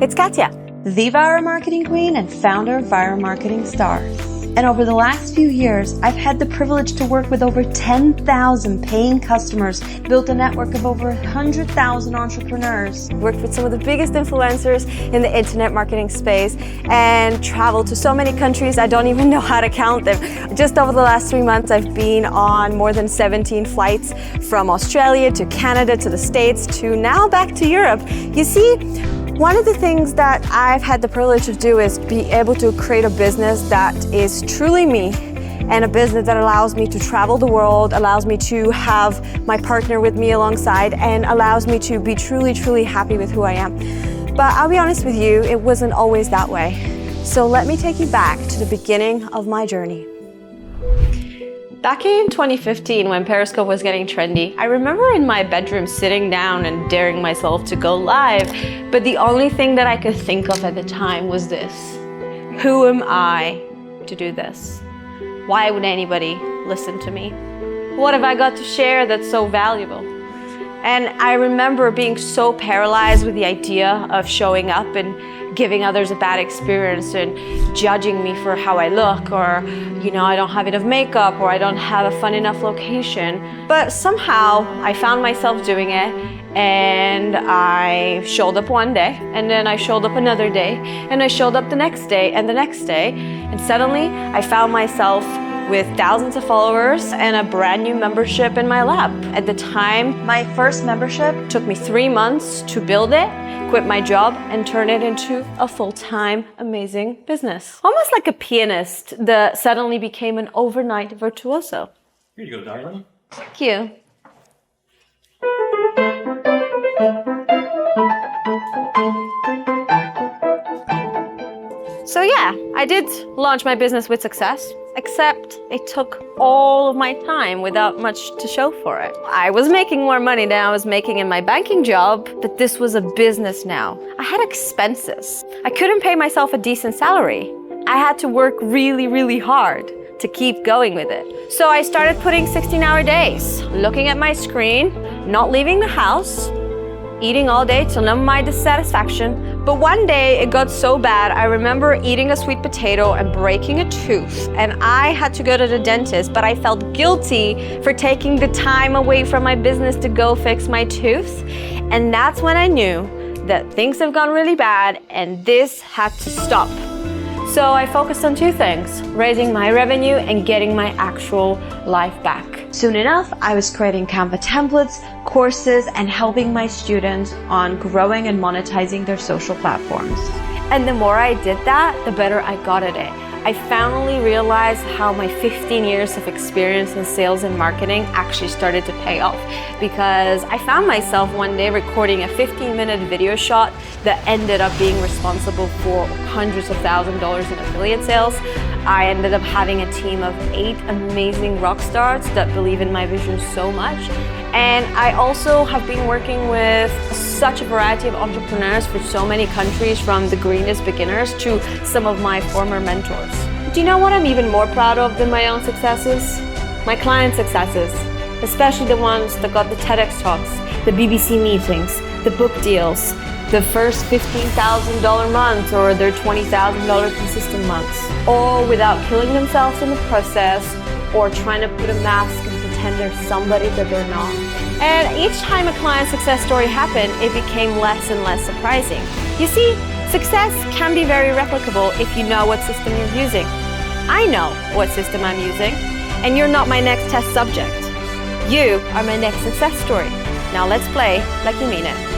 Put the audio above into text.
It's Katya, the viral marketing queen and founder of Viral Marketing Stars. And over the last few years, I've had the privilege to work with over 10,000 paying customers, built a network of over 100,000 entrepreneurs, worked with some of the biggest influencers in the internet marketing space, and traveled to so many countries I don't even know how to count them. Just over the last 3 months, I've been on more than 17 flights from Australia to Canada to the States to now back to Europe. You see, one of the things that I've had the privilege to do is be able to create a business that is truly me, and a business that allows me to travel the world, allows me to have my partner with me alongside, and allows me to be truly, truly happy with who I am. But I'll be honest with you, it wasn't always that way. So let me take you back to the beginning of my journey. Back in 2015, when Periscope was getting trendy, I remember in my bedroom sitting down and daring myself to go live, but the only thing that I could think of at the time was this: who am I to do this? Why would anybody listen to me? What have I got to share that's so valuable? And I remember being so paralyzed with the idea of showing up and giving others a bad experience and judging me for how I look, or, I don't have enough makeup, or I don't have a fun enough location. But somehow I found myself doing it, and I showed up one day, and then I showed up another day, and I showed up the next day and the next day, and suddenly I found myself with thousands of followers and a brand new membership in my lap. At the time, my first membership took me 3 months to build it, quit my job, and turn it into a full-time, amazing business. Almost like a pianist that suddenly became an overnight virtuoso. Here you go, darling. Thank you. So yeah, I did launch my business with success, except it took all of my time without much to show for it. I was making more money than I was making in my banking job, but this was a business now. I had expenses. I couldn't pay myself a decent salary. I had to work really, really hard to keep going with it. So I started putting 16-hour days, looking at my screen, not leaving the house, eating all day till none of my dissatisfaction. But one day it got so bad, I remember eating a sweet potato and breaking a tooth, and I had to go to the dentist, but I felt guilty for taking the time away from my business to go fix my tooth. And that's when I knew that things have gone really bad and this had to stop. So I focused on two things: raising my revenue and getting my actual life back. Soon enough, I was creating Canva templates, courses, and helping my students on growing and monetizing their social platforms. And the more I did that, the better I got at it. I finally realized how my 15 years of experience in sales and marketing actually started to pay off, because I found myself one day recording a 15-minute video shot that ended up being responsible for hundreds of thousands of dollars in affiliate sales. I ended up having a team of 8 amazing rock stars that believe in my vision so much. And I also have been working with such a variety of entrepreneurs for so many countries, from the greenest beginners to some of my former mentors. Do you know what I'm even more proud of than my own successes? My client successes, especially the ones that got the TEDx talks, the BBC meetings, the book deals, the first $15,000 months or their $20,000 consistent months, all without killing themselves in the process or trying to put a mask and pretend they're somebody that they're not. And each time a client success story happened, it became less and less surprising. You see, success can be very replicable if you know what system you're using. I know what system I'm using, and you're not my next test subject. You are my next success story. Now let's play like you mean it.